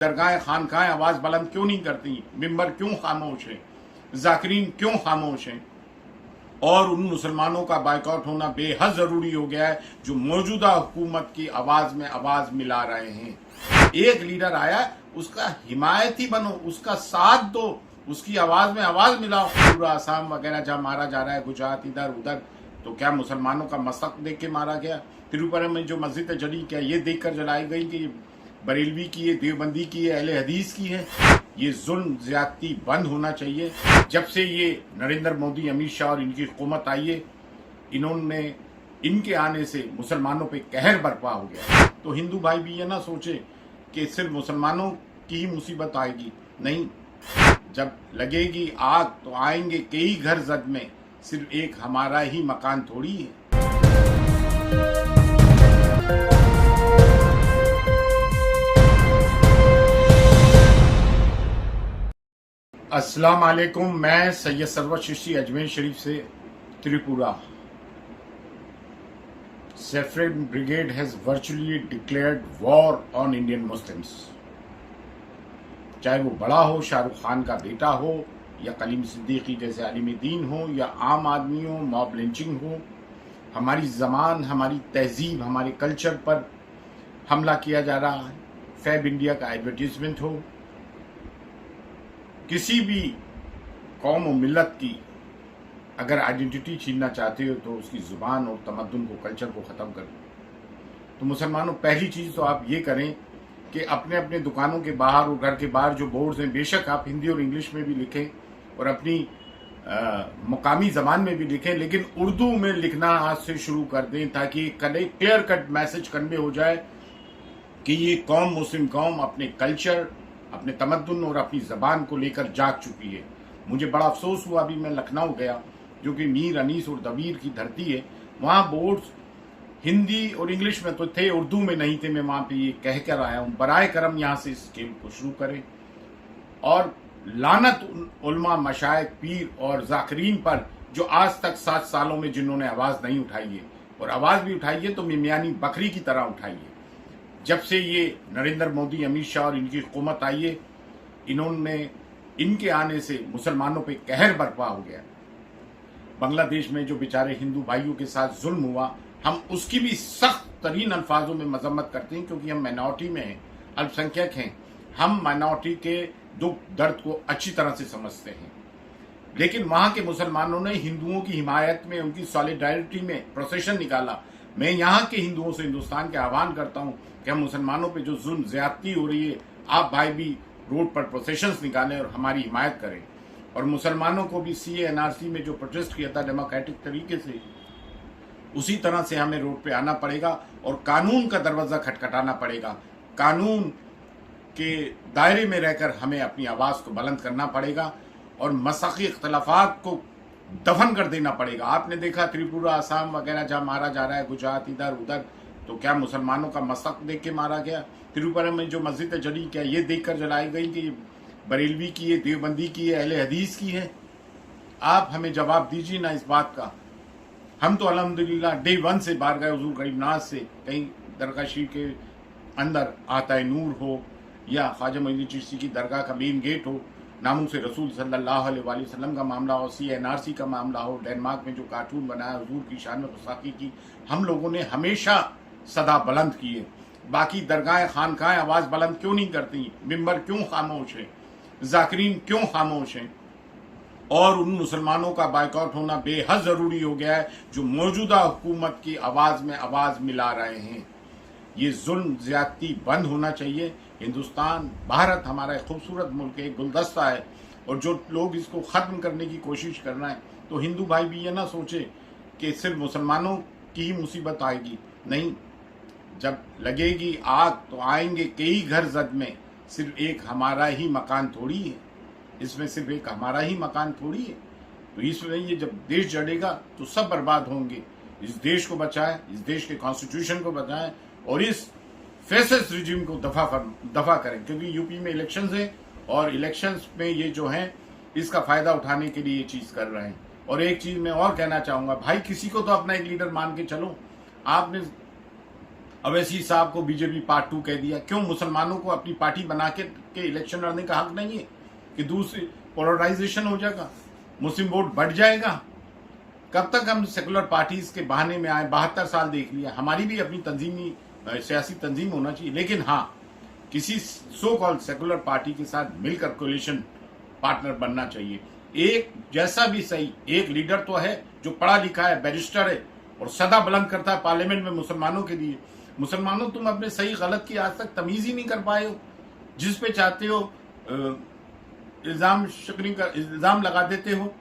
दरगाह खानकाएं आवाज बुलंद क्यों नहीं करती, मिंबर क्यों खामोश है, जाकिरीन क्यों खामोश हैं, और उन मुसलमानों का बायकॉट होना बेहद जरूरी हो गया है जो मौजूदा हुकूमत की आवाज में आवाज मिला रहे हैं। एक लीडर आया, उसका हिमायती बनो, उसका साथ दो, उसकी आवाज में आवाज मिलाओ। पूरा आसाम वगैरह जहां मारा जा रहा है, गुजरात इधर उधर, तो क्या मुसलमानों का मस्तक देख के मारा गया? तिरुपरम में जो मस्जिद जली, क्या ये देखकर जलाई गई कि बरेलवी की है, देवबंदी की है, अहले हदीस की है? ये जुल्म ज्यादती बंद होना चाहिए। जब से ये नरेंद्र मोदी, अमित शाह और इनकी हुकूमत आई है, इन्होंने इनके आने से मुसलमानों पे कहर बर्पा हो गया। तो हिंदू भाई भी ये ना सोचे कि सिर्फ मुसलमानों की ही मुसीबत आएगी, नहीं, जब लगेगी आग तो आएंगे कई घर जद में, सिर्फ एक हमारा ही मकान थोड़ी है। अस्सलाम वालेकुम, मैं सैयद सरवर चिश्ती अजमेर शरीफ से Tripura. Saffron brigade has virtually declared war on Indian Muslims. चाहे वो बड़ा हो, शाहरुख खान का बेटा हो, या कलीम सिद्दीकी जैसे आलिम दीन हो, या आम आदमी हो, मॉब लिंचिंग हो, हमारी जबान, हमारी तहजीब, हमारे कल्चर पर हमला किया जा रहा है। फैब इंडिया का एडवर्टीजमेंट हो, किसी भी कौम और मिल्लत की अगर आइडेंटिटी छीनना चाहते हो तो उसकी जुबान और तमद्दुन को, कल्चर को ख़त्म कर दो। तो मुसलमानों, पहली चीज़ तो आप ये करें कि अपने अपने दुकानों के बाहर और घर के बाहर जो बोर्ड्स हैं, बेशक आप हिंदी और इंग्लिश में भी लिखें और अपनी मुकामी ज़बान में भी लिखें, लेकिन उर्दू में लिखना आज से शुरू कर दें, ताकि क्लियर कट मैसेज कन्वे हो जाए कि ये कौम, मुस्लिम कौम, अपने कल्चर, अपने तमद्दुन और अपनी ज़बान को लेकर जाग चुकी है। मुझे बड़ा अफसोस हुआ, अभी मैं लखनऊ गया, जो कि मीर अनीस और दबीर की धरती है। वहाँ बोर्ड्स हिंदी और इंग्लिश में तो थे, उर्दू में नहीं थे। मैं वहाँ पे ये कह कर आया हूँ, बराए करम यहाँ से इस खेल को शुरू करें और लानत उलमा, मशाइख, पीर और जाकिरीन पर जो आज तक 7 सालों में जिन्होंने आवाज़ नहीं उठाई है, और आवाज़ भी उठाई है तो मिमियानी बकरी की तरह उठाई है। जब से ये नरेंद्र मोदी, अमित शाह और इनकी हुकूमत आई है, इन्होंने इनके आने से मुसलमानों पे कहर बर्पा हो गया। बांग्लादेश में जो बेचारे हिंदू भाइयों के साथ जुल्म हुआ, हम उसकी भी सख्त तरीन अल्फाजों में मजम्मत करते हैं, क्योंकि हम माइनॉरिटी में हैं, अल्पसंख्यक हैं। हम माइनॉरिटी के दुख दर्द को अच्छी तरह से समझते हैं। लेकिन वहां के मुसलमानों ने हिंदुओं की हिमायत में, उनकी सॉलिडारिटी में प्रोसेशन निकाला। मैं यहाँ के हिंदुओं से, हिंदुस्तान के आह्वान करता हूँ कि हम मुसलमानों पे जो जुल्म ज्यादती हो रही है, आप भाई भी रोड पर प्रोसेशंस निकालें और हमारी हिमायत करें। और मुसलमानों को भी CA NRC में जो प्रोटेस्ट किया था डेमोक्रेटिक तरीके से, उसी तरह से हमें रोड पे आना पड़ेगा और कानून का दरवाजा खटखटाना पड़ेगा। कानून के दायरे में रहकर हमें अपनी आवाज़ को बुलंद करना पड़ेगा और मसाकी इख्तलाफात को दफन कर देना पड़ेगा। आपने देखा त्रिपुरा, आसाम वगैरह जहां मारा जा रहा है, गुजरात इधर उधर, तो क्या मुसलमानों का मस्तक देख के मारा गया? तिरुपरम में जो मस्जिद जली, क्या ये देखकर जलाई गई कि बरेलवी की है, देवबंदी की है, अहले हदीस की है? आप हमें जवाब दीजिए ना इस बात का। हम तो अल्हम्दुलिल्लाह डे 1 से बाहर गए, हुजूर गरीबनाथ से कहीं दरगाह शरीफ के अंदर आता है नूर हो, या ख्वाजा मोइनुद्दीन चिश्ती की दरगाह का मेन गेट हो, नामों से रसूल सल्लल्लाहु अलैहि वसल्लम का मामला हो, CA NRC का मामला हो, डेनमार्क में जो कार्टून बनाया हुजूर की शान में गुस्ताखी की, हम लोगों ने हमेशा सदा बुलंद की है। बाकी दरगाह खानकाएं आवाज़ बुलंद क्यों नहीं करती, मिंबर क्यों खामोश है, जाकिरीन क्यों खामोश हैं, और उन मुसलमानों का बायकॉट होना बेहद ज़रूरी हो गया है जो मौजूदा हुकूमत की आवाज़ में आवाज़ मिला रहे हैं। ये जुल्म ज्यादती बंद होना चाहिए। हिंदुस्तान, भारत हमारा एक खूबसूरत मुल्क है, गुलदस्ता है, और जो लोग इसको ख़त्म करने की कोशिश कर रहे हैं, तो हिंदू भाई भी ये ना सोचे कि सिर्फ मुसलमानों की ही मुसीबत आएगी, नहीं, जब लगेगी आग तो आएंगे कई घर जद में, सिर्फ एक हमारा ही मकान थोड़ी है। इसमें सिर्फ एक हमारा ही मकान थोड़ी है। तो इसमें ये जब देश जड़ेगा तो सब बर्बाद होंगे। इस देश को बचाएं, इस देश के कॉन्स्टिट्यूशन को बचाएं और इस फैसिस्ट रिजीम को दफा करें, क्योंकि यूपी में इलेक्शंस है और इलेक्शंस में ये जो हैं इसका फायदा उठाने के लिए ये चीज कर रहे हैं। और एक चीज मैं और कहना चाहूंगा, भाई किसी को तो अपना एक लीडर मान के चलो। आपने अवैसी साहब को बीजेपी पार्ट 2 कह दिया। क्यों मुसलमानों को अपनी पार्टी बना के इलेक्शन लड़ने का हक नहीं है? कि दूसरी पोलराइजेशन हो जाएगा, मुस्लिम वोट बढ़ जाएगा। कब तक हम सेकुलर पार्टीज के बहाने में आए? 72 साल देख लिया। हमारी भी अपनी तंजीमी सियासी तंजीम होना चाहिए, लेकिन हाँ, किसी सो कॉल्ड सेकुलर पार्टी के साथ मिलकर कोलिशन पार्टनर बनना चाहिए। एक जैसा भी सही, एक लीडर तो है जो पढ़ा लिखा है, बैरिस्टर है और सदा बुलंद करता है पार्लियामेंट में मुसलमानों के लिए। मुसलमानों, तुम अपने सही गलत की आज तक तमीज ही नहीं कर पाए हो। जिस पे चाहते हो इल्जाम लगा देते हो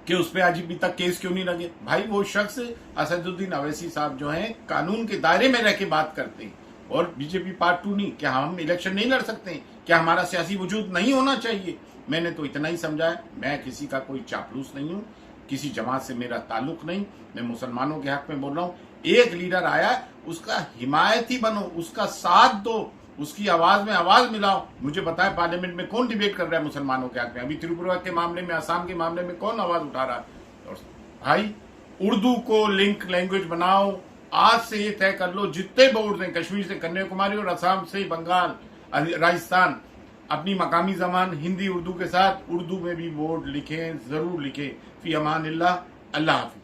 कि उस पर आज अभी तक केस क्यों नहीं लगे। भाई वो शख्स असदुद्दीन अवैसी साहब जो हैं कानून के दायरे में रह के बात करते हैं और बीजेपी पार्ट 2 नहीं। क्या हम इलेक्शन नहीं लड़ सकते हैं? क्या हमारा सियासी वजूद नहीं होना चाहिए? मैंने तो इतना ही समझा है। मैं किसी का कोई चापलूस नहीं हूं, किसी जमात से मेरा ताल्लुक नहीं। मैं मुसलमानों के हक में बोल रहा हूं। एक लीडर आया, उसका हिमायती बनो, उसका साथ दो, उसकी आवाज में आवाज मिलाओ। मुझे बताए पार्लियामेंट में कौन डिबेट कर रहा है मुसलमानों के हक में? अभी त्रिपुरा के मामले में, असम के मामले में कौन आवाज उठा रहा है? और भाई, उर्दू को लिंक लैंग्वेज बनाओ। आज से ये तय कर लो, जितने बोर्ड हैं, कश्मीर से कन्याकुमारी और असम से बंगाल, राजस्थान, अपनी मकामी जबान हिंदी उर्दू के साथ उर्दू में भी बोर्ड लिखें, जरूर लिखें। फी अमानिल्लाह, अल्लाह हाफिज।